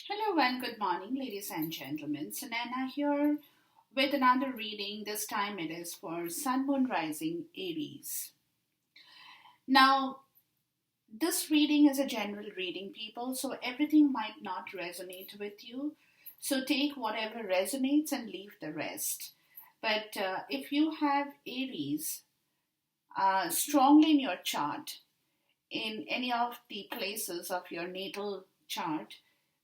Hello and good morning, ladies and gentlemen. Sanana here with another reading. This time it is for Sun, Moon, Rising, Aries. Now, this reading is a general reading, people, so everything might not resonate with you. So take whatever resonates and leave the rest. But if you have Aries strongly in your chart, in any of the places of your natal chart,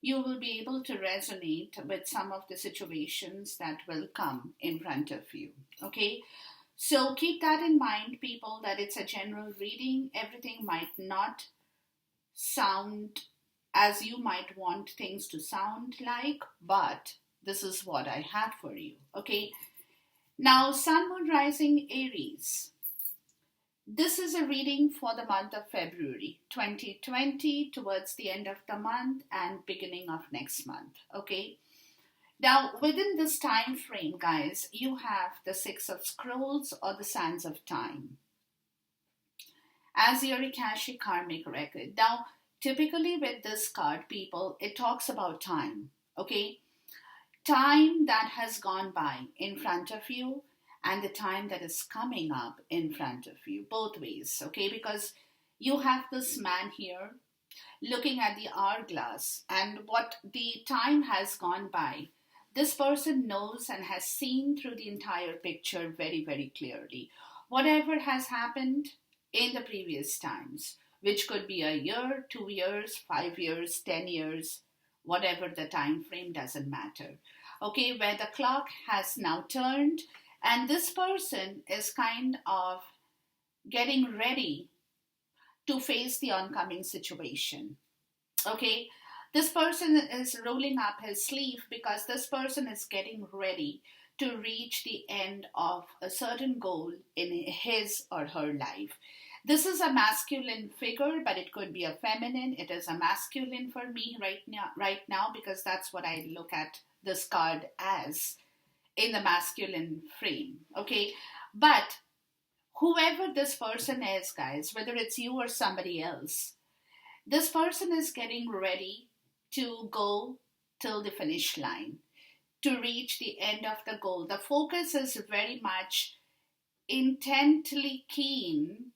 you will be able to resonate with some of the situations that will come in front of you. Okay, so keep that in mind, people, that it's a general reading. Everything might not sound as you might want things to sound like, but this is what I have for you. Okay, now, Sun, Moon, Rising, Aries. This is a reading for the month of February 2020, towards the end of the month and beginning of next month. Okay. Now, within this time frame, guys, you have the Six of Scrolls or the Sands of Time as your Akashic karmic record. Now, typically with this card, people, it talks about time. Okay. Time that has gone by in front of you and the time that is coming up in front of you, both ways, okay? Because you have this man here looking at the hourglass and what the time has gone by. This person knows and has seen through the entire picture very, very clearly. Whatever has happened in the previous times, which could be a year, 2 years, 5 years, 10 years, whatever the time frame, doesn't matter. Okay, where the clock has now turned and this person is kind of getting ready to face the oncoming situation. Okay, this person is rolling up his sleeve because this person is getting ready to reach the end of a certain goal in his or her life. This is a masculine figure, but it could be a feminine. It is a masculine for me right now because that's what I look at this card as in the masculine frame. Okay, but whoever this person is, guys, whether it's you or somebody else, this person is getting ready to go till the finish line, to reach the end of the goal. The focus is very much intently keen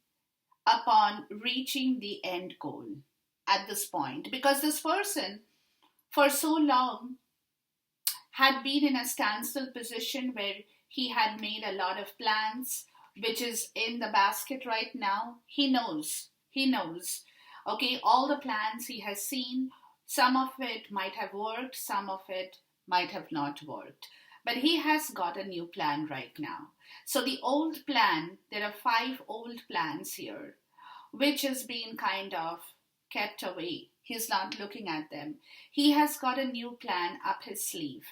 upon reaching the end goal at this point, because this person for so long had been in a standstill position where he had made a lot of plans, which is in the basket right now. He knows. Okay, all the plans he has seen, some of it might have worked, some of it might have not worked. But he has got a new plan right now. So the old plan, there are 5 old plans here, which has been kind of kept away. He's not looking at them. He has got a new plan up his sleeve.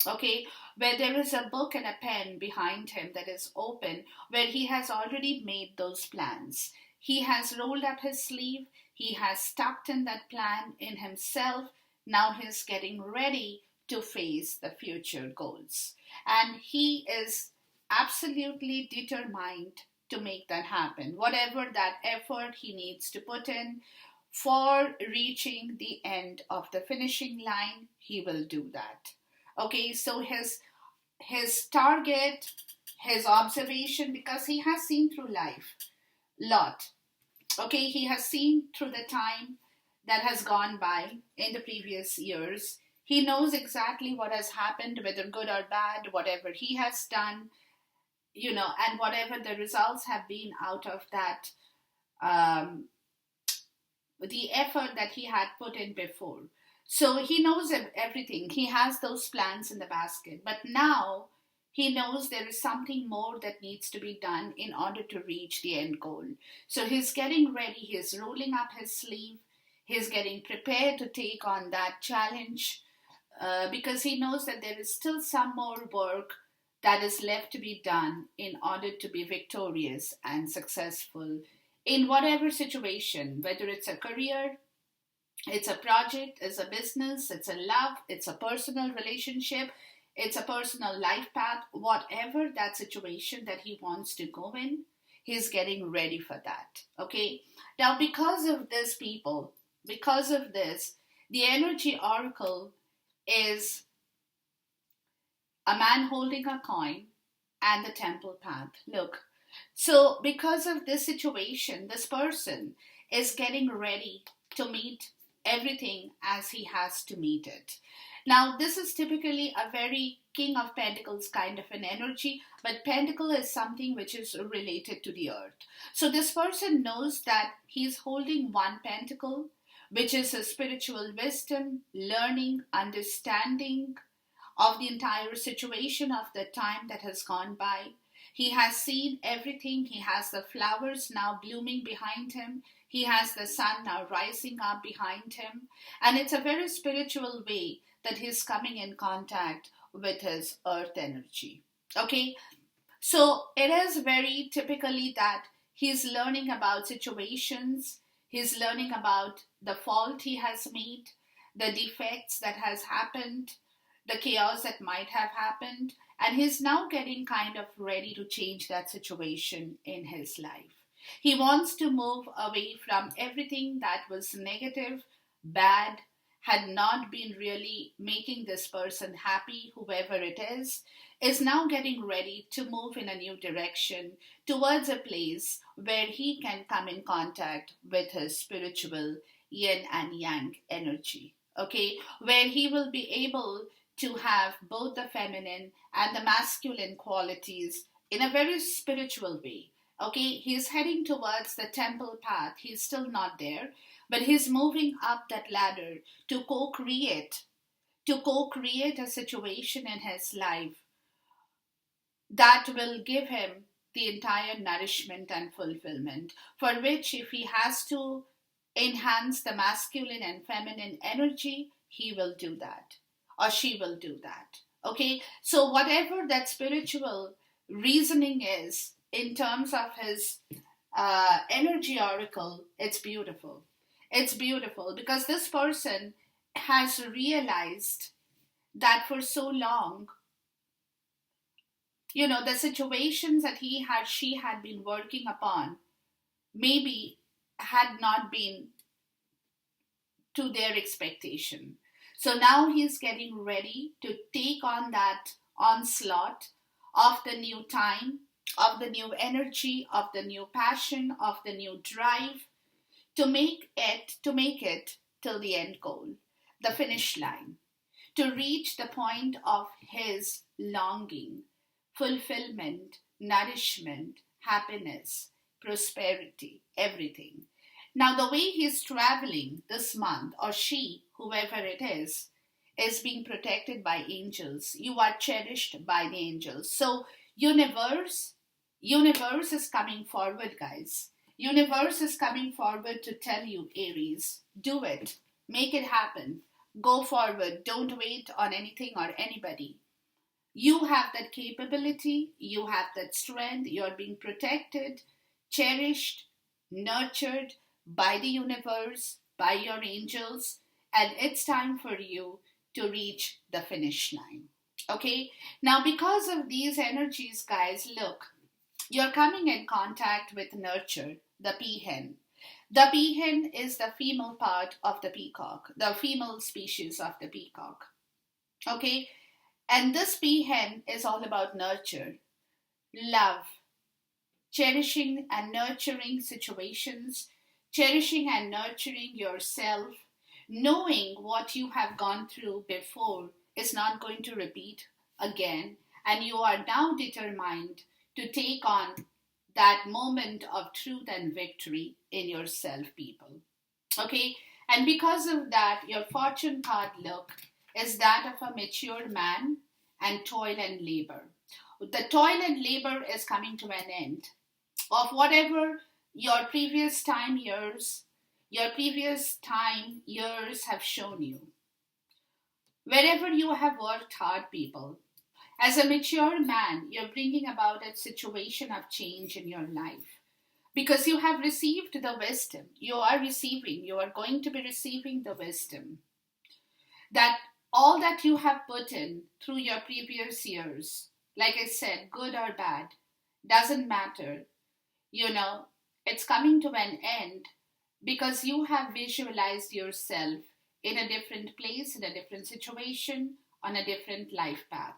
Okay, where there is a book and a pen behind him that is open, where he has already made those plans. He has rolled up his sleeve, he has tucked in that plan in himself. Now he's getting ready to face the future goals. And he is absolutely determined to make that happen. Whatever that effort he needs to put in for reaching the end of the finishing line, he will do that. Okay, so his target, his observation, because he has seen through life lot. Okay, he has seen through the time that has gone by in the previous years. He knows exactly what has happened, whether good or bad, whatever he has done, and whatever the results have been out of that, um, the effort that he had put in before. So he knows everything. He has those plans in the basket. But now he knows there is something more that needs to be done in order to reach the end goal. So he's getting ready. He's rolling up his sleeve. He's getting prepared to take on that challenge because he knows that there is still some more work that is left to be done in order to be victorious and successful in whatever situation, whether it's a career, it's a project, it's a business, it's a love, it's a personal relationship, it's a personal life path, whatever that situation that he wants to go in, he's getting ready for that. Okay. Now, because of this, people, because of this, The energy oracle is a man holding a coin and the temple path. Look, so because of this situation, this person is getting ready to meet everything as he has to meet it. Now, this is typically a very King of Pentacles kind of an energy, but Pentacle is something which is related to the earth. So, this person knows that he's holding one pentacle, which is a spiritual wisdom, learning, understanding, of the entire situation of the time that has gone by. He has seen everything. He has the flowers now blooming behind him. He has the sun now rising up behind him. And it's a very spiritual way that he's coming in contact with his earth energy. Okay, so it is very typically that he's learning about situations, he's learning about the fault he has made, the defects that has happened, the chaos that might have happened, and he's now getting kind of ready to change that situation in his life. He wants to move away from everything that was negative, bad, had not been really making this person happy, whoever it is now getting ready to move in a new direction towards a place where he can come in contact with his spiritual yin and yang energy. Okay, where he will be able to have both the feminine and the masculine qualities in a very spiritual way. Okay, he's heading towards the temple path. He's still not there, but he's moving up that ladder to co-create a situation in his life that will give him the entire nourishment and fulfillment, for which if he has to enhance the masculine and feminine energy, he will do that or she will do that. Okay, so whatever that spiritual reasoning is in terms of his energy oracle, it's beautiful. It's beautiful because this person has realized that for so long, the situations that she had been working upon maybe had not been to their expectation. So now he's getting ready to take on that onslaught of the new time, of the new energy, of the new passion, of the new drive to make it till the end goal, the finish line, to reach the point of his longing, fulfillment, nourishment, happiness, prosperity, everything. Now, the way he's traveling this month, or she, whoever it is being protected by angels. You are cherished by the angels. So, universe is coming forward, guys. Universe is coming forward to tell you, Aries, do it, make it happen, go forward, don't wait on anything or anybody. You have that capability, you have that strength, you're being protected, cherished, nurtured by the universe, by your angels, and it's time for you to reach the finish line. Okay? Now, because of these energies, guys, look, you're coming in contact with nurture, the peahen. The peahen is the female part of the peacock, the female species of the peacock. Okay? And this peahen is all about nurture, love, cherishing and nurturing situations, cherishing and nurturing yourself, knowing what you have gone through before is not going to repeat again, and you are now determined to take on that moment of truth and victory in yourself, people. Okay? And because of that, your fortune card look is that of a mature man and toil and labor. The toil and labor is coming to an end of whatever your previous years have shown you. Wherever you have worked hard, people, as a mature man, you're bringing about a situation of change in your life because you have received the wisdom. You are going to be receiving the wisdom that all that you have put in through your previous years, like I said, good or bad, doesn't matter. It's coming to an end because you have visualized yourself in a different place, in a different situation, on a different life path.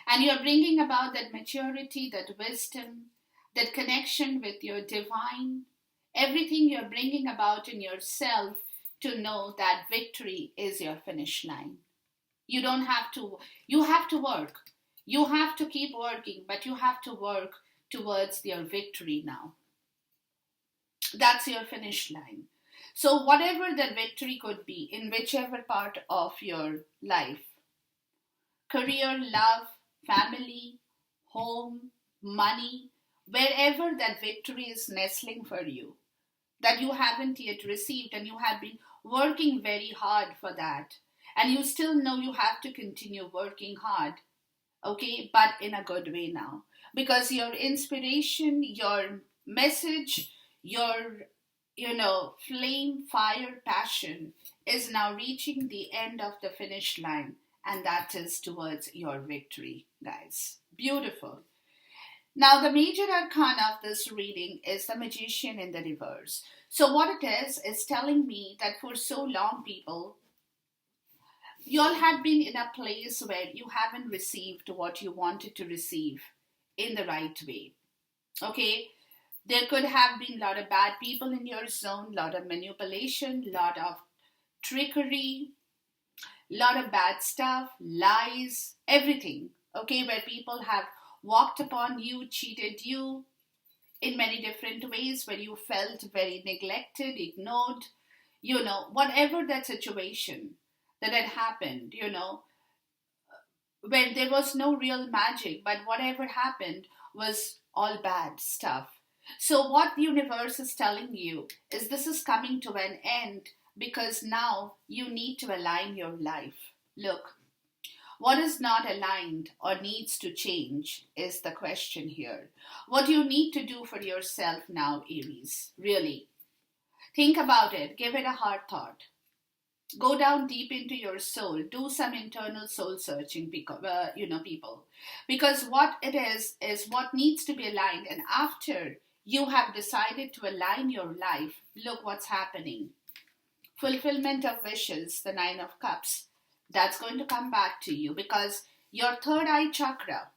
And you're bringing about that maturity, that wisdom, that connection with your divine, everything you're bringing about in yourself to know that victory is your finish line. You don't have to, you have to work. You have to keep working, but you have to work towards your victory now. That's your finish line. So, whatever that victory could be in whichever part of your life, career, love, family, home, money, wherever that victory is nestling for you, that you haven't yet received and you have been working very hard for that, and you still know you have to continue working hard, okay, but in a good way now, because your inspiration, your message, your flame, fire, passion is now reaching the end of the finish line, and that is towards your victory, guys. Beautiful. Now, the major arcana of this reading is the magician in the reverse. So, what it is telling me that for so long, people, you all had been in a place where you haven't received what you wanted to receive in the right way. Okay? There could have been a lot of bad people in your zone, a lot of manipulation, a lot of trickery, a lot of bad stuff, lies, everything. Okay? Where people have walked upon you, cheated you in many different ways, where you felt very neglected, ignored, whatever that situation that had happened, when there was no real magic, but whatever happened was all bad stuff. So, what the universe is telling you is this is coming to an end because now you need to align your life. Look, what is not aligned or needs to change is the question here. What you need to do for yourself now, Aries, really. Think about it, give it a hard thought. Go down deep into your soul, do some internal soul searching, people, because what it is what needs to be aligned. And after you have decided to align your life, look what's happening. Fulfillment of wishes, the Nine of Cups, that's going to come back to you because your third eye chakra,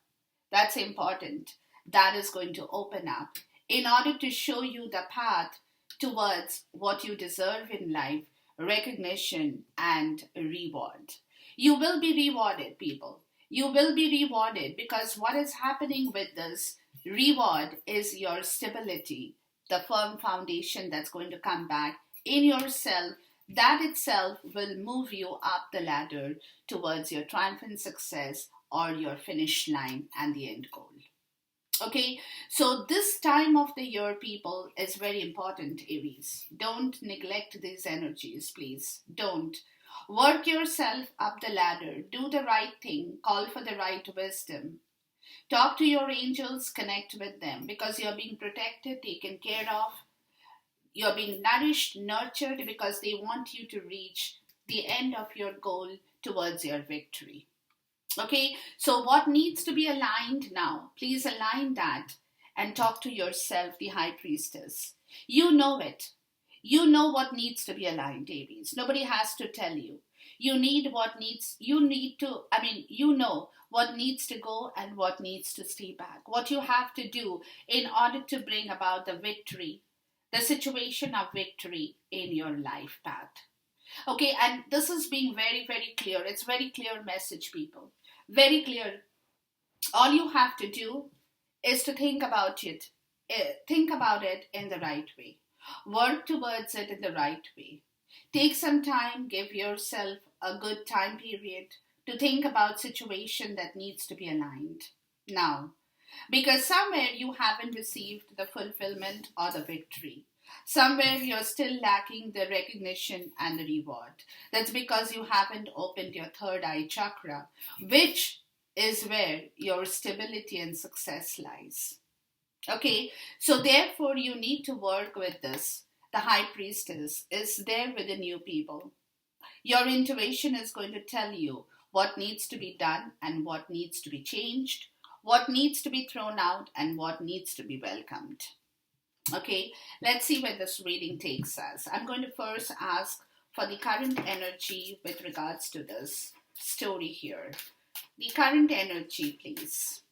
that's important, that is going to open up in order to show you the path towards what you deserve in life, recognition and reward. You will be rewarded, people. You will be rewarded because what is happening with this reward is your stability, the firm foundation that's going to come back in yourself. That itself will move you up the ladder towards your triumphant success or your finish line and the end goal. Okay, so this time of the year, people, is very important, Aries. Don't neglect these energies, please. Don't. Work yourself up the ladder. Do the right thing. Call for the right wisdom. Talk to your angels. Connect with them because you're being protected, taken care of. You're being nourished, nurtured because they want you to reach the end of your goal towards your victory. Okay, so what needs to be aligned now? Please align that and talk to yourself, the High Priestess. You know it. You know what needs to be aligned, Aries. Nobody has to tell you. You know what needs to go and what needs to stay back. What you have to do in order to bring about the victory, the situation of victory in your life path. Okay, and this is being very, very clear. It's very clear message, people. Very clear. All you have to do is to think about it. Think about it in the right way. Work towards it in the right way. Take some time, give yourself a good time period to think about situation that needs to be aligned now. Because somewhere you haven't received the fulfillment or the victory. Somewhere you're still lacking the recognition and the reward. That's because you haven't opened your third eye chakra, which is where your stability and success lies. Okay, so therefore you need to work with this. The High Priestess is there within you, people. Your intuition is going to tell you what needs to be done and what needs to be changed, what needs to be thrown out and what needs to be welcomed. Okay, let's see where this reading takes us. I'm going to first ask for the current energy with regards to this story here. The current energy, please.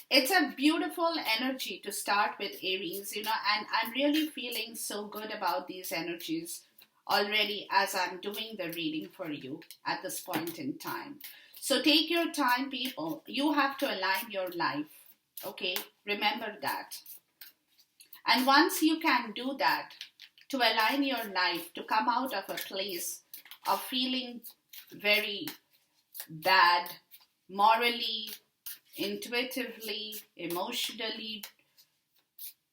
It's a beautiful energy to start with, Aries, and I'm really feeling so good about these energies already as I'm doing the reading for you at this point in time. So take your time, people. You have to align your life, okay? Remember that. And once you can do that, to align your life, to come out of a place of feeling very bad, morally, intuitively, emotionally,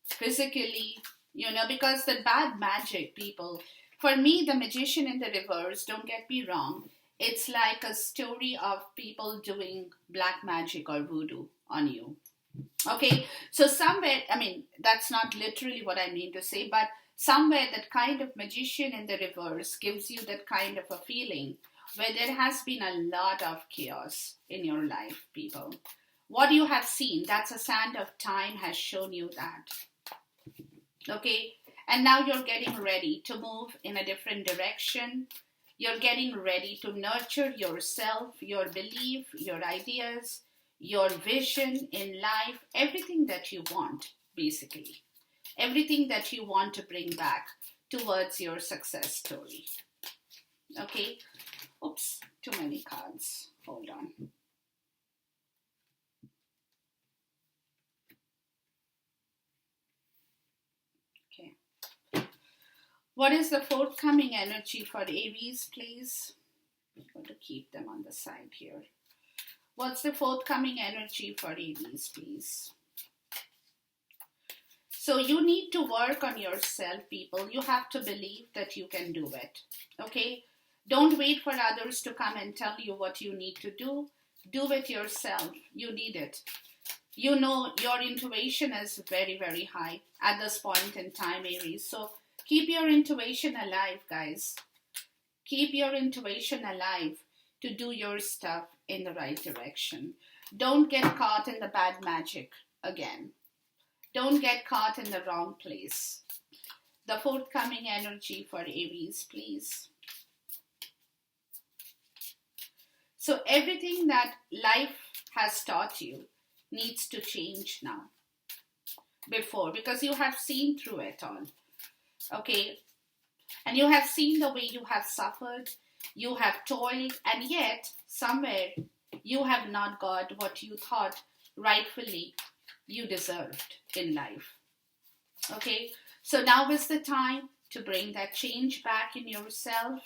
physically, because the bad magic, people, for me, the magician in the reverse, don't get me wrong, it's like a story of people doing black magic or voodoo on you. Okay, so somewhere, I mean, that's not literally what I mean to say, but somewhere that kind of magician in the reverse gives you that kind of a feeling where there has been a lot of chaos in your life, people. What you have seen, that's a sand of time has shown you that. Okay, and now you're getting ready to move in a different direction. You're getting ready to nurture yourself, your belief, your ideas, your vision in life, everything that you want, basically. Everything that you want to bring back towards your success story. Okay? Oops, too many cards. Hold on. Okay. What is the forthcoming energy for Aries, please? I'm going to keep them on the side here. What's the forthcoming energy for Aries, please? So you need to work on yourself, people. You have to believe that you can do it. Okay? Don't wait for others to come and tell you what you need to do. Do it yourself. You need it. You know your intuition is very, very high at this point in time, Aries. So keep your intuition alive, guys. Keep your intuition alive to do your stuff in the right direction. Don't get caught in the bad magic again. Don't get caught in the wrong place. The forthcoming energy for Aries, please. So everything that life has taught you needs to change now. Because you have seen through it all. Okay? And you have seen the way you have suffered, you have toiled, and yet somewhere you have not got what you thought rightfully you deserved in life. Okay? So now is the time to bring that change back in yourself,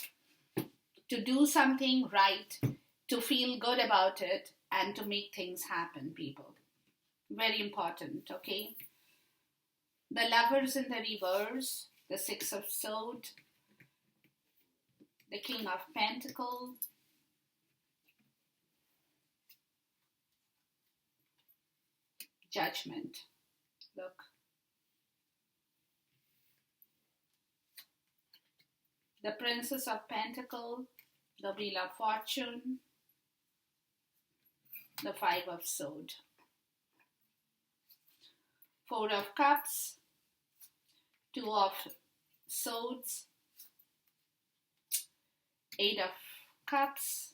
to do something right, to feel good about it, and to make things happen, people. Very important, okay? The Lovers in the reverse, the Six of Swords, the King of Pentacles, Judgment. Look. The Princess of Pentacles, the Wheel of Fortune, the Five of Swords. Four of Cups, Two of Swords, Eight of Cups,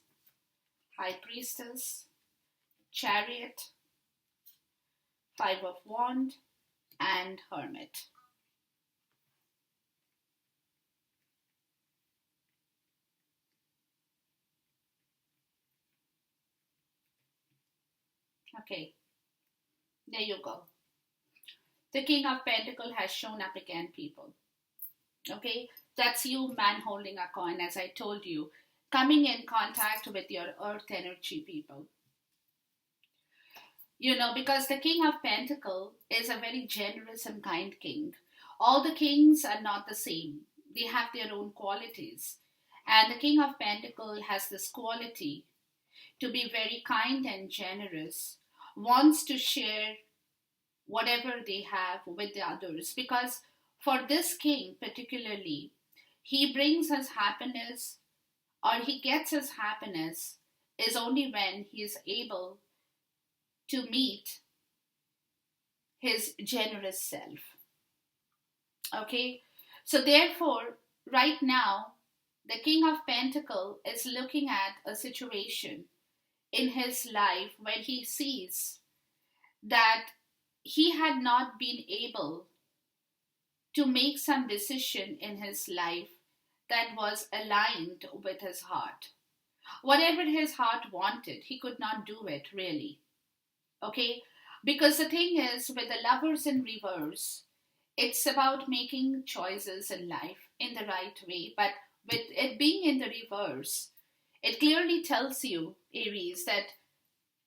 High Priestess, Chariot, Five of Wands, and Hermit. Okay, there you go. The King of Pentacles has shown up again, people. Okay, that's you, man holding a coin, as I told you, coming in contact with your earth energy, people. Because the King of Pentacles is a very generous and kind king. All the kings are not the same. They have their own qualities. And the King of Pentacles has this quality to be very kind and generous, wants to share whatever they have with the others. Because for this king particularly, he brings us happiness, or he gets his happiness is only when he is able to meet his generous self. Okay? So therefore, right now, the King of Pentacle is looking at a situation in his life when he sees that he had not been able to make some decision in his life that was aligned with his heart. Whatever his heart wanted, he could not do it really. Okay? Because the thing is, with the lovers in reverse, it's about making choices in life in the right way. But with it being in the reverse, it clearly tells you, Aries, that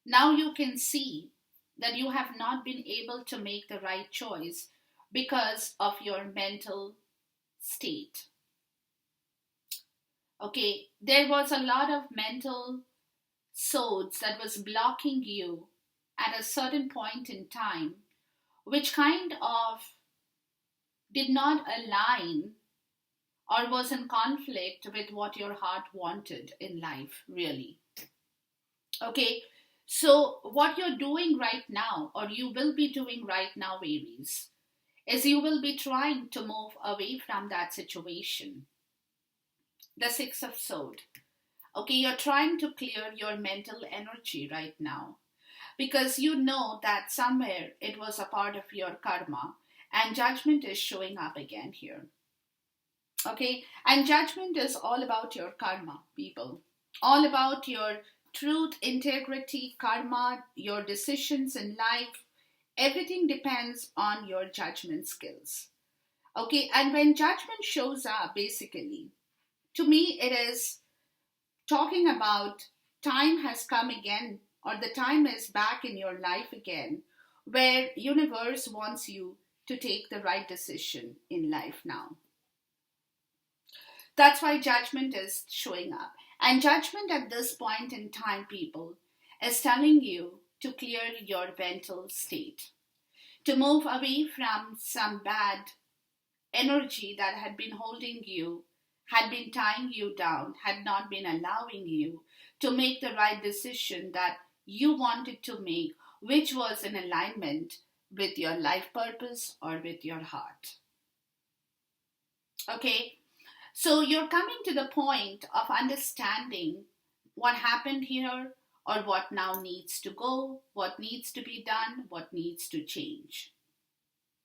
now you can see that you have not been able to make the right choice because of your mental state. Okay, there was a lot of mental swords that was blocking you at a certain point in time, which kind of did not align or was in conflict with what your heart wanted in life, really. Okay, so what you're doing right now, or you will be doing right now, Aries, is you will be trying to move away from that situation. The Six of Swords. Okay, you're trying to clear your mental energy right now because you know that somewhere it was a part of your karma and judgment is showing up again here. Okay, and judgment is all about your karma, people, all about your truth, integrity, karma, your decisions in life. Everything depends on your judgment skills. Okay, and when judgment shows up, basically, to me, it is talking about time has come again, or the time is back in your life again, where universe wants you to take the right decision in life now. That's why judgment is showing up. And judgment at this point in time, people, is telling you to clear your mental state, to move away from some bad energy that had been holding you, had been tying you down, had not been allowing you to make the right decision that you wanted to make, which was in alignment with your life purpose or with your heart. Okay, so you're coming to the point of understanding what happened here or what now needs to go, what needs to be done, what needs to change.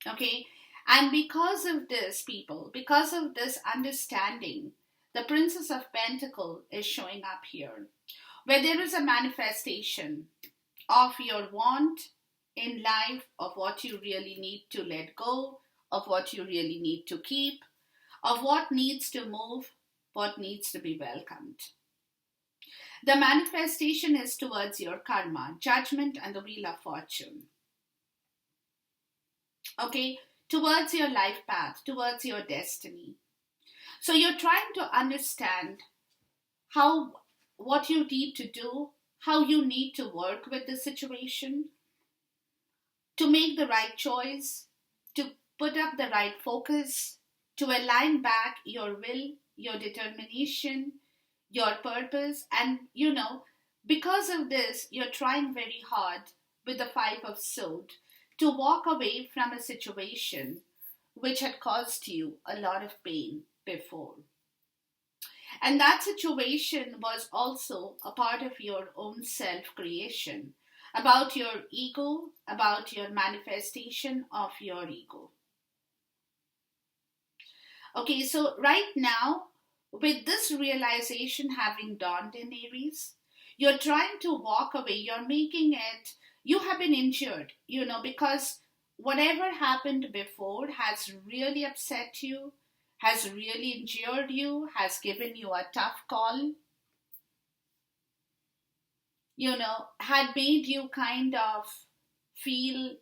Okay, and because of this, people, because of this understanding, the Princess of Pentacle is showing up here, where there is a manifestation of your want in life, of what you really need to let go, of what you really need to keep, of what needs to move, what needs to be welcomed. The manifestation is towards your karma, judgment, and the wheel of fortune. Okay, towards your life path, towards your destiny. So you're trying to understand how, what you need to do, how you need to work with the situation to make the right choice, to put up the right focus, to align back your will, your determination, your purpose. And because of this, you're trying very hard with the Five of Swords to walk away from a situation which had caused you a lot of pain before. And that situation was also a part of your own self creation, about your ego, about your manifestation of your ego. Okay, so right now, with this realization having dawned in Aries, you're trying to walk away, you're making it, you have been injured, because whatever happened before has really upset you, has really injured you, has given you a tough call, had made you kind of feel,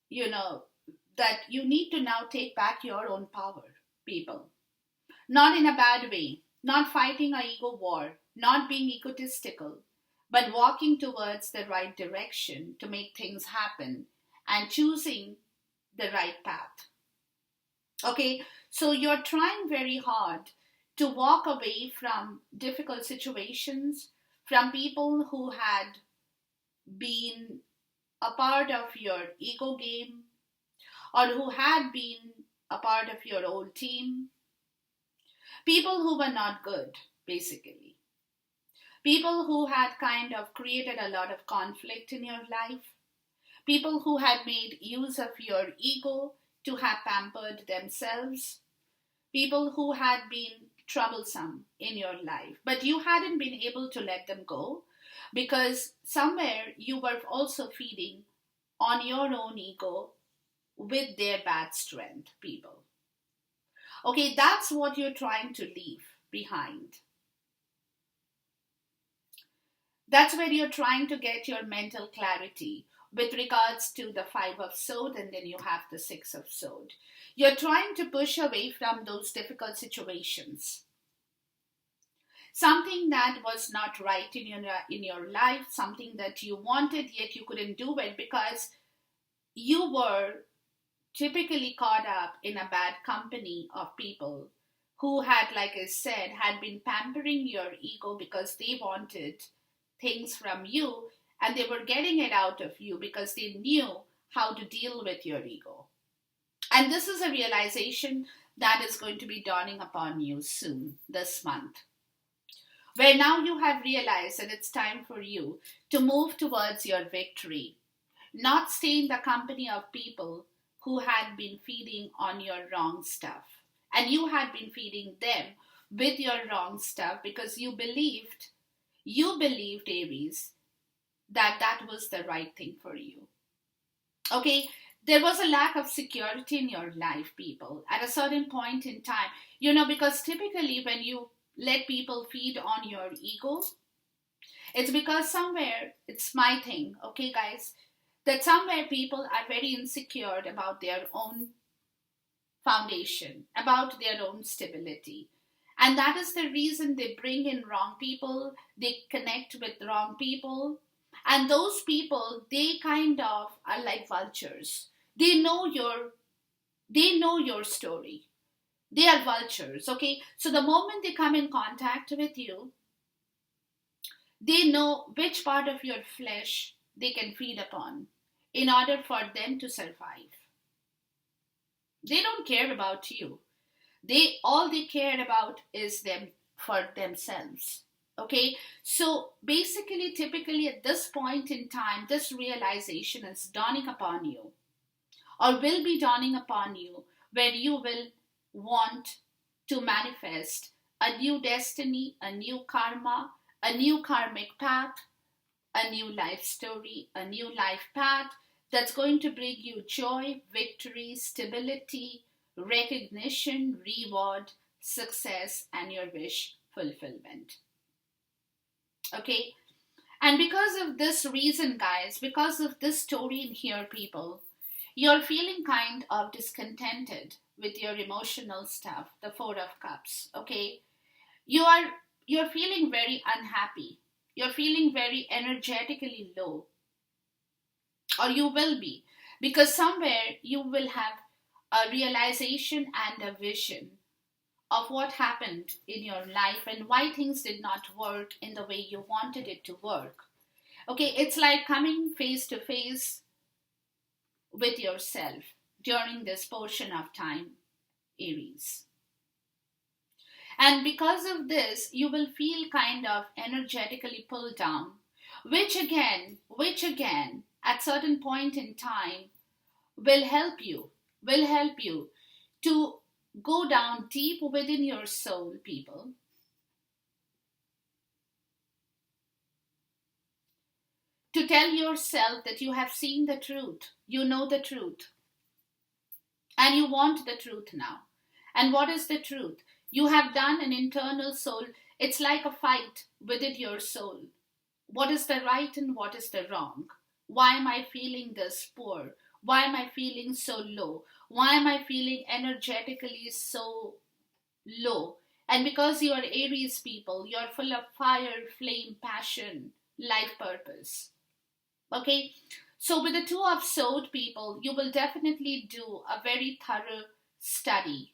you know, that you need to now take back your own power, people. Not in a bad way, not fighting a ego war, not being egotistical, but walking towards the right direction to make things happen and choosing the right path. Okay, so you're trying very hard to walk away from difficult situations, from people who had been a part of your ego game or who had been a part of your old team. People who were not good, basically. People who had kind of created a lot of conflict in your life. People who had made use of your ego to have pampered themselves. People who had been troublesome in your life, but you hadn't been able to let them go because somewhere you were also feeding on your own ego with their bad strength, people. Okay, that's what you're trying to leave behind. That's where you're trying to get your mental clarity with regards to the five of sword, and then you have the six of sword. You're trying to push away from those difficult situations, something that was not right in your life, something that you wanted yet you couldn't do it because you were typically caught up in a bad company of people who had, like I said, had been pampering your ego because they wanted things from you, and they were getting it out of you because they knew how to deal with your ego. And this is a realization that is going to be dawning upon you soon, this month, where now you have realized that it's time for you to move towards your victory, not stay in the company of people who had been feeding on your wrong stuff. And you had been feeding them with your wrong stuff because you believed, Aries, that that was the right thing for you. Okay, there was a lack of security in your life, people, at a certain point in time. Because typically when you let people feed on your ego, it's because somewhere, it's my thing, okay, guys, that somewhere people are very insecure about their own foundation, about their own stability. And that is the reason they bring in wrong people, they connect with wrong people. And those people, they kind of are like vultures. They know your story. They are vultures, okay? So the moment they come in contact with you, they know which part of your flesh they can feed upon in order for them to survive. They don't care about you. They care about is them for themselves. Okay? So basically, typically at this point in time, this realization is dawning upon you, or will be dawning upon you, where you will want to manifest a new destiny, a new karma, a new karmic path, a new life story, a new life path that's going to bring you joy, victory, stability, recognition, reward, success, and your wish fulfillment. Okay? And because of this reason, guys, because of this story in here, people, you're feeling kind of discontented with your emotional stuff, the Four of Cups. Okay? You are you're feeling very unhappy. You're feeling very energetically low, or you will be, because somewhere you will have a realization and a vision of what happened in your life and why things did not work in the way you wanted it to work. Okay, it's like coming face to face with yourself during this portion of time, Aries. And because of this, you will feel kind of energetically pulled down, which again, at certain point in time, will help you to go down deep within your soul, people, to tell yourself that you have seen the truth, you know the truth, and you want the truth now. And what is the truth? You have done an internal soul. It's like a fight within your soul. What is the right and what is the wrong? Why am I feeling this poor? Why am I feeling so low? Why am I feeling energetically so low? And because you are Aries people, you're full of fire, flame, passion, life purpose. Okay? So with the two of sword people, you will definitely do a very thorough study,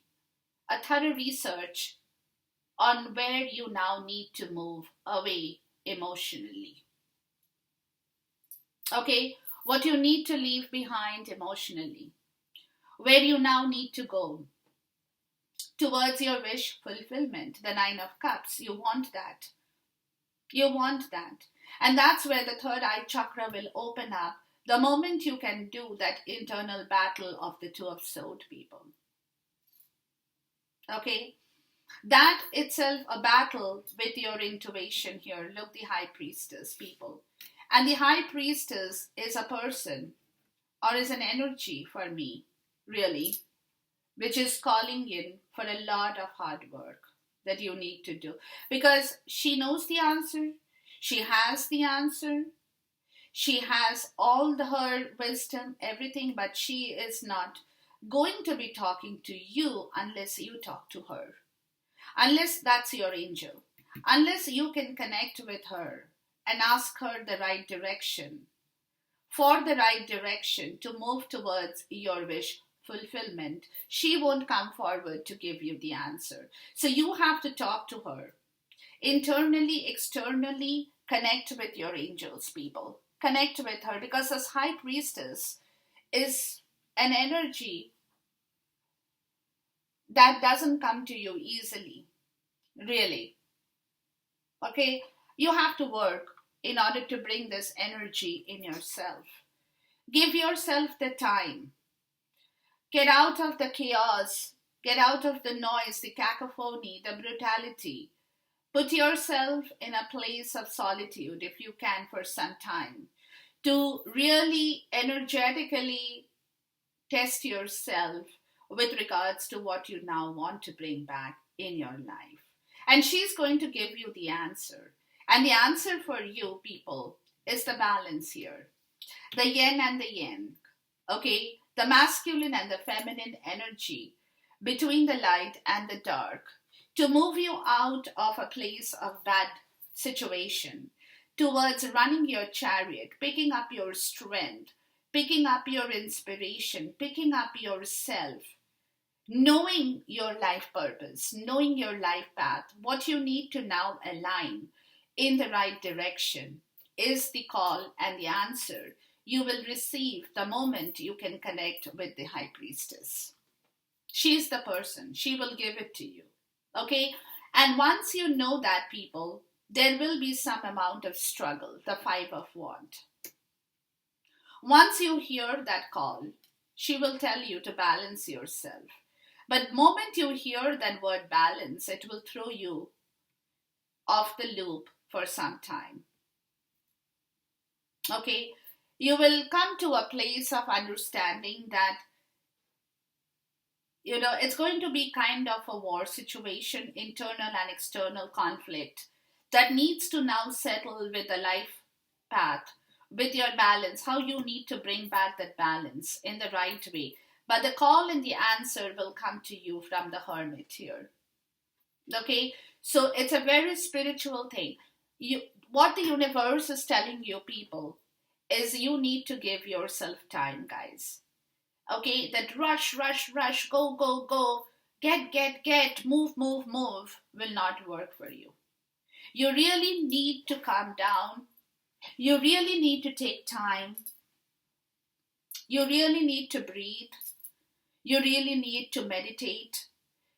a thorough research on where you now need to move away emotionally. Okay? What you need to leave behind emotionally. Where you now need to go. towards your wish fulfillment, the Nine of Cups. You want that. You want that. And that's where the third eye chakra will open up the moment you can do that internal battle of the Two of Swords, people. Okay? That itself a battle with your intuition here. Look, the High Priestess, people. And the High Priestess is a person or is an energy for me, really, which is calling in for a lot of hard work that you need to do. Because she knows the answer, she has the answer, she has all her wisdom, everything, but she is not going to be talking to you unless you talk to her. Unless that's your angel. Unless you can connect with her and ask her the right direction. For the right direction to move towards your wish fulfillment, she won't come forward to give you the answer. So you have to talk to her. Internally, externally, connect with your angels, people. Connect with her, because this High Priestess is an energy that doesn't come to you easily, really. Okay? You have to work in order to bring this energy in yourself. Give yourself the time. Get out of the chaos. Get out of the noise, the cacophony, the brutality. Put yourself in a place of solitude if you can for some time, to really energetically test yourself with regards to what you now want to bring back in your life. And she's going to give you the answer. And the answer for you, people, is the balance here. The yin and the yang. Okay? The masculine and the feminine energy between the light and the dark, to move you out of a place of bad situation towards running your chariot, picking up your strength, picking up your inspiration, picking up yourself, knowing your life purpose, knowing your life path, what you need to now align in the right direction is the call and the answer you will receive the moment you can connect with the High Priestess. She's the person. She will give it to you. Okay? And once you know that, people, there will be some amount of struggle, the Five of Wands. Once you hear that call, she will tell you to balance yourself. But the moment you hear that word balance, it will throw you off the loop for some time. Okay? You will come to a place of understanding that, it's going to be kind of a war situation, internal and external conflict that needs to now settle with the life path, with your balance, how you need to bring back that balance in the right way. But the call and the answer will come to you from the Hermit here. Okay? So it's a very spiritual thing. What the universe is telling you, people, is you need to give yourself time, guys. Okay? That rush, go, get, move, will not work for you. You really need to calm down. You really need to take time. You really need to breathe. You really need to meditate.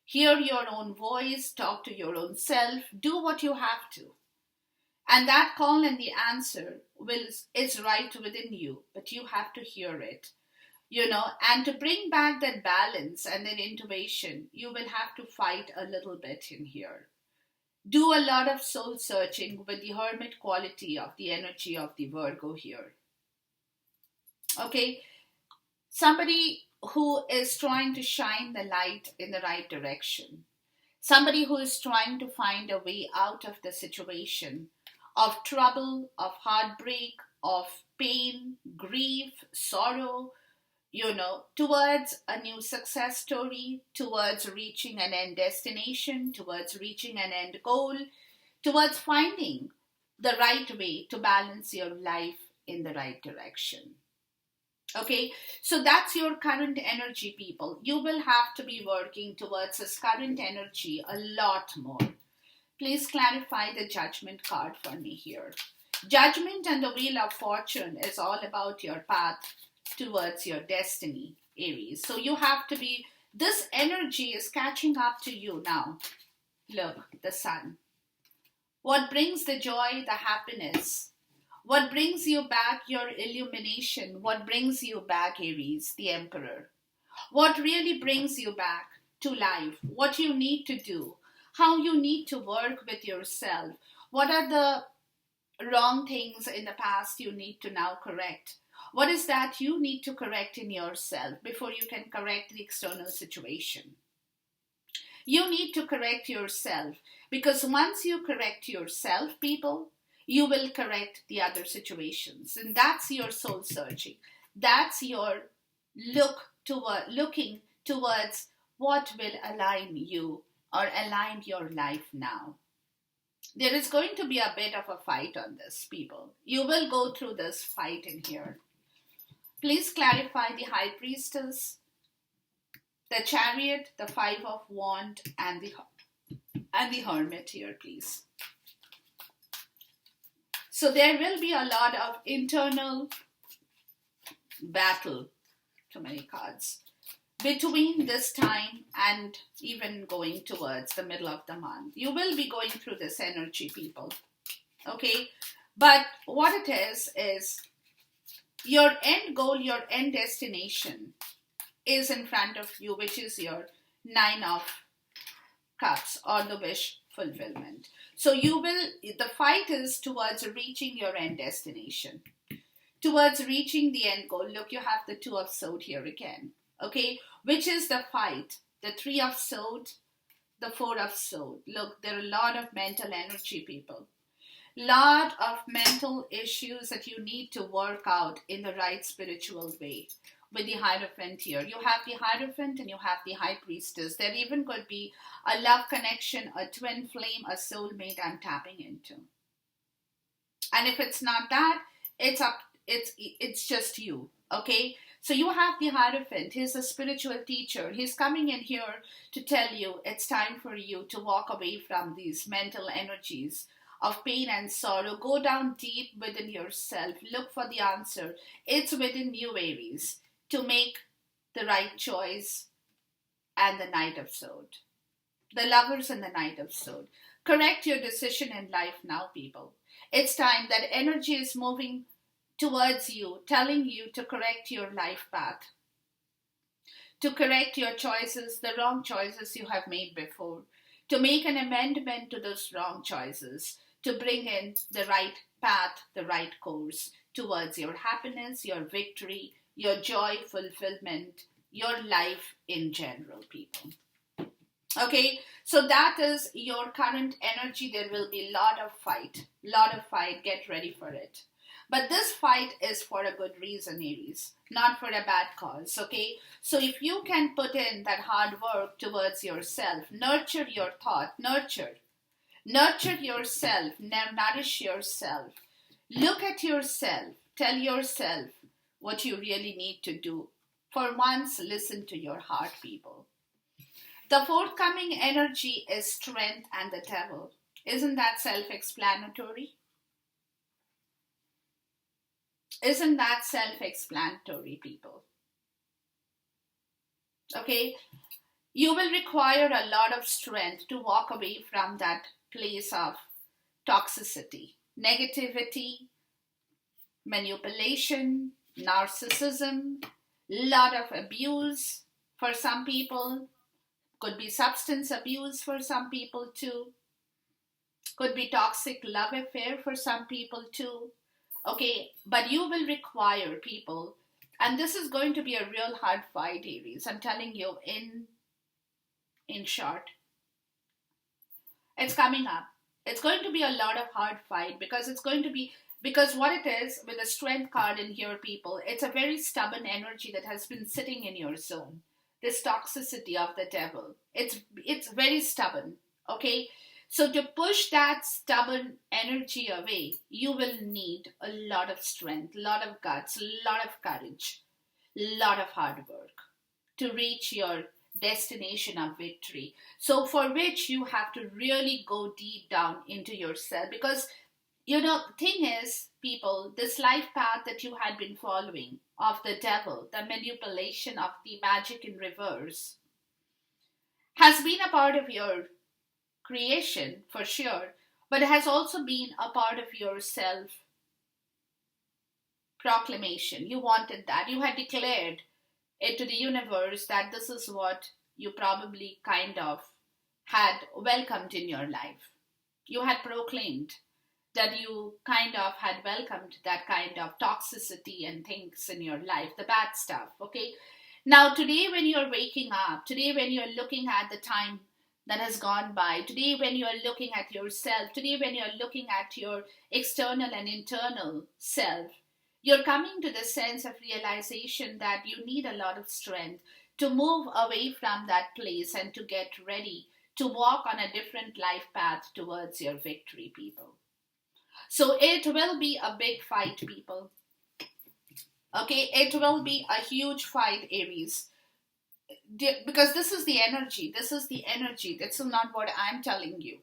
Hear your own voice, talk to your own self, do what you have to. And that call and the answer is right within you, but you have to hear it. And to bring back that balance and that intuition, you will have to fight a little bit in here. Do a lot of soul searching with the Hermit quality of the energy of the Virgo here. Okay? Somebody who is trying to shine the light in the right direction. Somebody who is trying to find a way out of the situation of trouble, of heartbreak, of pain, grief, sorrow, towards a new success story, towards reaching an end destination, towards reaching an end goal, towards finding the right way to balance your life in the right direction. Okay, so that's your current energy, people. You will have to be working towards this current energy a lot more. Please clarify the Judgment card for me here. Judgment and the Wheel of Fortune is all about your path towards your destiny, Aries. So you have to be This energy is catching up to you now. Look, the sun. What brings the joy, the happiness? What brings you back your illumination? What brings you back, Aries, the Emperor? What really brings you back to life? What you need to do? How you need to work with yourself? What are the wrong things in the past you need to now correct? What is that you need to correct in yourself before you can correct the external situation? You need to correct yourself, because once you correct yourself, people, you will correct the other situations. And that's your soul searching. That's your looking towards what will align you or align your life now. There is going to be a bit of a fight on this, people. You will go through this fight in here. Please clarify the High Priestess, the Chariot, the Five of Wands, and the Hermit here, please. So there will be a lot of internal battle, too many cards, between this time and even going towards the middle of the month. You will be going through this energy, people. Okay? But what it is your end goal, your end destination is in front of you, which is your Nine of Cups, or the wish fulfillment. So the fight is towards reaching your end destination, towards reaching the end goal. Look, you have the Two of Swords here again, okay, which is the fight. The Three of Swords, the Four of Swords. Look, there are a lot of mental energy, people. Lot of mental issues that you need to work out in the right spiritual way. With the Hierophant here, you have the Hierophant and you have the High Priestess. There even could be a love connection, a twin flame, a soulmate I'm tapping into. And if it's not that, it's just you, okay? So you have the Hierophant. He's a spiritual teacher. He's coming in here to tell you it's time for you to walk away from these mental energies of pain and sorrow. Go down deep within yourself. Look for the answer. It's within you, Aries, to make the right choice. And the Knight of Swords. The Lovers and the Knight of Swords. Correct your decision in life now, people. It's time. That energy is moving towards you, telling you to correct your life path, to correct your choices, the wrong choices you have made before, to make an amendment to those wrong choices, to bring in the right path, the right course towards your happiness, your victory, your joy, fulfillment, your life in general, people. Okay, so that is your current energy. There will be a lot of fight. Get ready for it. But this fight is for a good reason, Aries, not for a bad cause, okay? So if you can put in that hard work towards yourself, nurture your thought, nurture yourself, nourish yourself, look at yourself, tell yourself what you really need to do. For once, listen to your heart, people. The forthcoming energy is Strength and the Devil. Isn't that self-explanatory? Isn't that self-explanatory, people? Okay? You will require a lot of strength to walk away from that place of toxicity, negativity, manipulation, narcissism, lot of abuse for some people. Could be substance abuse for some people too. Could be toxic love affair for some people too. Okay, but you will require, people, and this is going to be a real hard fight, Aries. I'm telling you, in short, it's coming up. It's going to be a lot of hard fight, because what it is with the Strength card in here, people, it's a very stubborn energy that has been sitting in your zone. This toxicity of the devil. It's very stubborn, okay? So to push that stubborn energy away, you will need a lot of strength, a lot of guts, a lot of courage, a lot of hard work to reach your destination of victory. So for which you have to really go deep down into yourself, because thing is, people, this life path that you had been following of the devil, the manipulation of the magic in reverse, has been a part of your creation for sure, but it has also been a part of your self proclamation. You wanted that. You had declared it to the universe that this is what you probably kind of had welcomed in your life. You had proclaimed that you kind of had welcomed that kind of toxicity and things in your life, the bad stuff, okay? Now, today, when you're waking up, today, when you're looking at the time that has gone by, today, when you're looking at yourself, today, when you're looking at your external and internal self, you're coming to the sense of realization that you need a lot of strength to move away from that place and to get ready to walk on a different life path towards your victory, people. So it will be a big fight, people. Okay, it will be a huge fight, Aries. Because this is the energy. This is the energy. That's not what I'm telling you.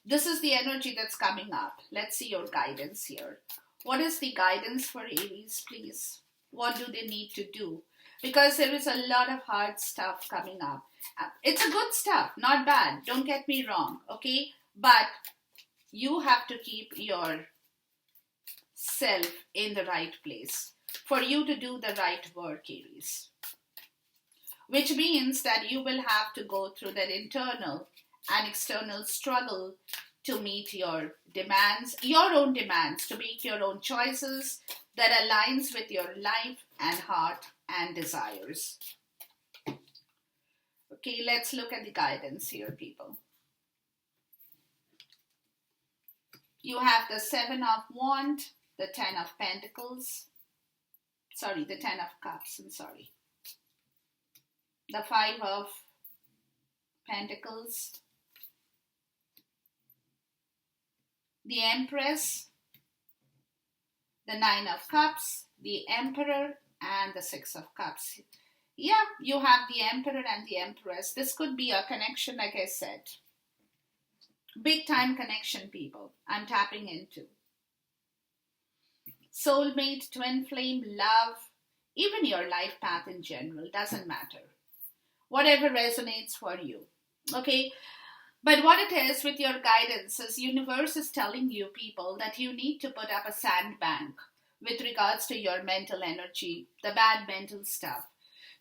This is the energy that's coming up. Let's see your guidance here. What is the guidance for Aries, please? What do they need to do? Because there is a lot of hard stuff coming up. It's a good stuff, not bad. Don't get me wrong, okay? But you have to keep your self in the right place for you to do the right work, Aries. Which means that you will have to go through that internal and external struggle to meet your demands, your own demands, to make your own choices that aligns with your life and heart and desires. Okay, let's look at the guidance here, people. You have the 7 of Wands, the 10 of Pentacles, the 10 of Cups, the 5 of Pentacles, the Empress, the 9 of Cups, the Emperor, and the 6 of Cups. Yeah, you have the Emperor and the Empress. This could be a connection, like I said. Big time connection, people. I'm tapping into. Soulmate, twin flame, love, even your life path in general, doesn't matter. Whatever resonates for you. Okay? But what it is with your guidance is universe is telling you, people, that you need to put up a sandbank with regards to your mental energy, the bad mental stuff.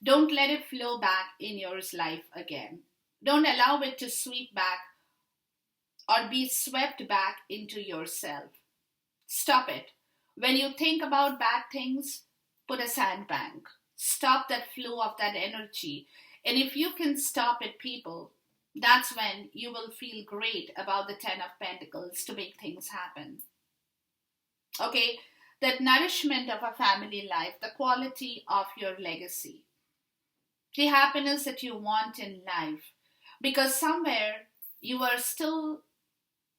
Don't let it flow back in your life again. Don't allow it to sweep back or be swept back into yourself. Stop it. When you think about bad things, put a sandbank. Stop that flow of that energy. And if you can stop it, people, that's when you will feel great about the 10 of Pentacles to make things happen. Okay? That nourishment of a family life, the quality of your legacy, the happiness that you want in life. Because somewhere you are still,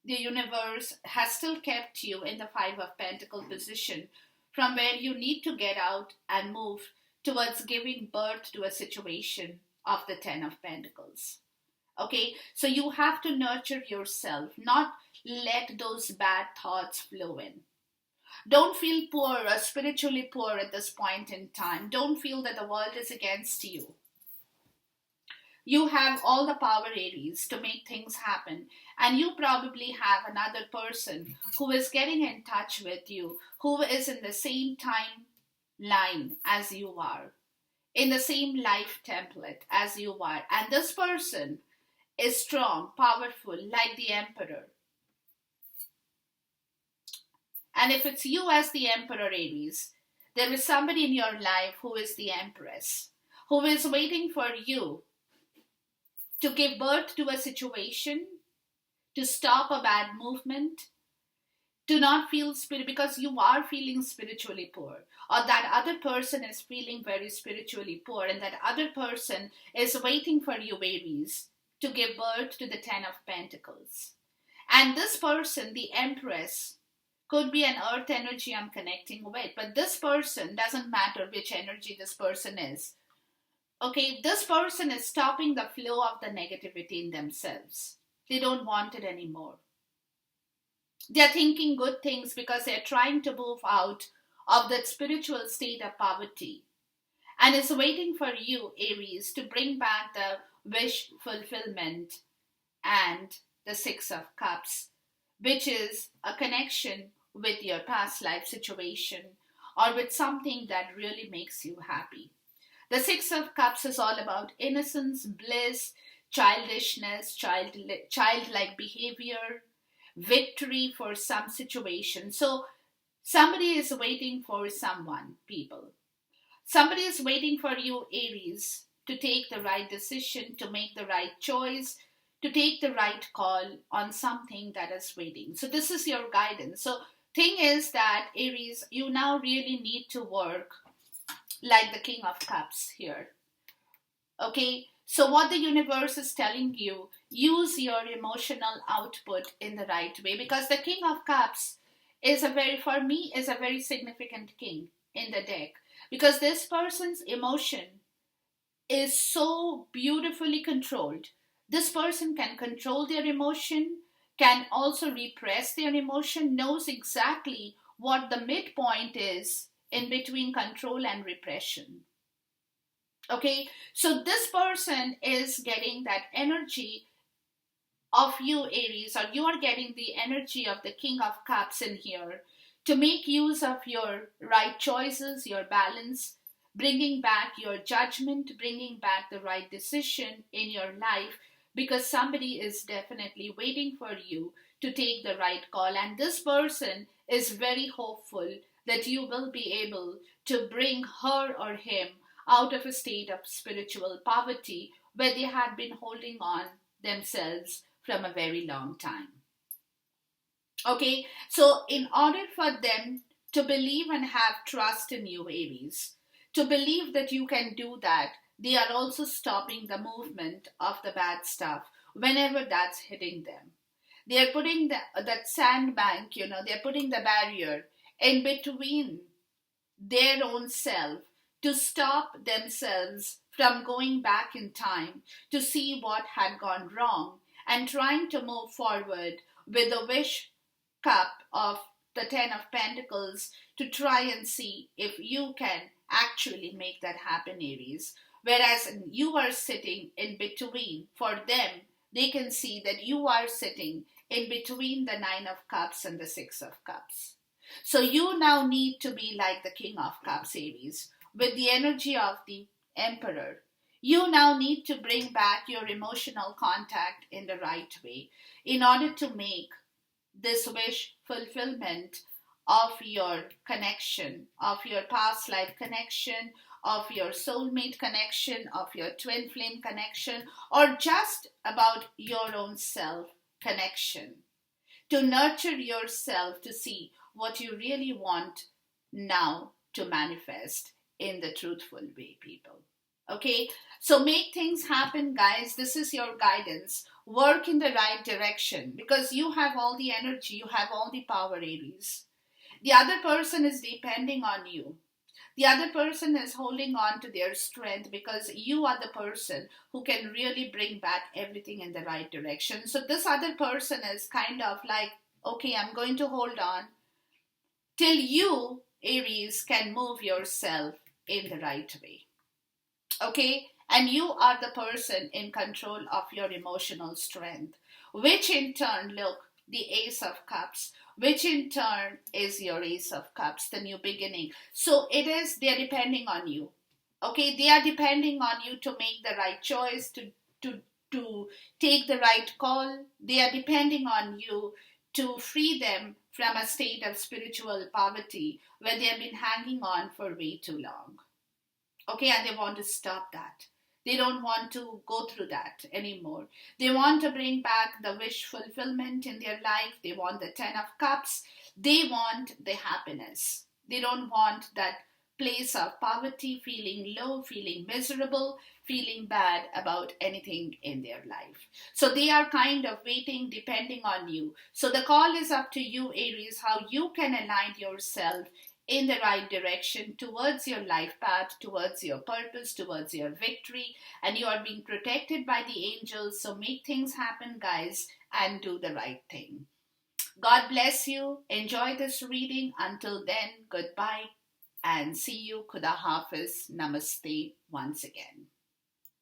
the universe has still kept you in the 5 of Pentacles position from where you need to get out and move towards giving birth to a situation of the 10 of Pentacles. Okay, so you have to nurture yourself, not let those bad thoughts flow in. Don't feel poor or spiritually poor at this point in time. Don't feel that the world is against you. You have all the power, Aries, to make things happen. And you probably have another person who is getting in touch with you, who is in the same timeline as you are, in the same life template as you are. And this person is strong, powerful, like the Emperor. And if it's you as the Emperor, Aries, there is somebody in your life who is the Empress, who is waiting for you to give birth to a situation, to stop a bad movement, to not feel because you are feeling spiritually poor, or that other person is feeling very spiritually poor, and that other person is waiting for you, Aries, to give birth to the 10 of Pentacles. And this person, the Empress, could be an earth energy I'm connecting with, but this person, doesn't matter which energy this person is. Okay, this person is stopping the flow of the negativity in themselves. They don't want it anymore. They're thinking good things because they're trying to move out of that spiritual state of poverty. and is waiting for you, Aries, to bring back the wish fulfillment and the Six of Cups, which is a connection with your past life situation or with something that really makes you happy. The Six of Cups is all about innocence, bliss, childishness, childlike behavior, victory for some situation. So somebody is waiting for someone, people. Somebody is waiting for you, Aries, to take the right decision, to make the right choice, to take the right call on something that is waiting. So this is your guidance. So thing is that Aries, you now really need to work like the King of Cups here. Okay? So what the universe is telling you, use your emotional output in the right way, because the King of Cups is for me, is a very significant king in the deck, because this person's emotion is so beautifully controlled. This person can control their emotion, can also repress their emotion, knows exactly what the midpoint is in between control and repression. Okay, so this person is getting that energy of you, Aries, or you are getting the energy of the King of Cups in here to make use of your right choices, your balance, bringing back your judgment, bringing back the right decision in your life, because somebody is definitely waiting for you to take the right call. And this person is very hopeful that you will be able to bring her or him out of a state of spiritual poverty where they had been holding on themselves from a very long time. Okay, so in order for them to believe and have trust in you, Aries, to believe that you can do that, they are also stopping the movement of the bad stuff whenever that's hitting them. They are putting that sandbank, they're putting the barrier in between their own self to stop themselves from going back in time to see what had gone wrong and trying to move forward with the wish cup of the Ten of Pentacles to try and see if you can actually make that happen, Aries. Whereas you are sitting in between, for them, they can see that you are sitting in between the Nine of Cups and the Six of Cups. So you now need to be like the King of Cups, Aries, with the energy of the Emperor. You now need to bring back your emotional contact in the right way in order to make this wish fulfillment of your connection, of your past life connection, of your soulmate connection, of your twin flame connection, or just about your own self connection. To nurture yourself to see what you really want now to manifest in the truthful way, people. Okay, so make things happen, guys. This is your guidance. Work in the right direction because you have all the energy, you have all the power, Aries. The other person is depending on you. The other person is holding on to their strength because you are the person who can really bring back everything in the right direction. So this other person is kind of like, okay, I'm going to hold on till you, Aries, can move yourself in the right way. Okay, and you are the person in control of your emotional strength, which in turn, look, the Ace of Cups, which in turn is your Ace of Cups, the new beginning. So they're depending on you. Okay, they are depending on you to make the right choice, to to take the right call. They are depending on you to free them from a state of spiritual poverty where they have been hanging on for way too long. Okay, and they want to stop that. They don't want to go through that anymore. They want to bring back the wish fulfillment in their life. They want the Ten of Cups. They want the happiness. They don't want that place of poverty, feeling low, feeling miserable, feeling bad about anything in their life. So they are kind of waiting, depending on you. So the call is up to you, Aries, how you can align yourself in the right direction towards your life path, towards your purpose, towards your victory, and you are being protected by the angels. So make things happen, guys, and do the right thing. God bless you. Enjoy this reading. Until then, goodbye. and see you. Khuda Hafiz. Namaste once again.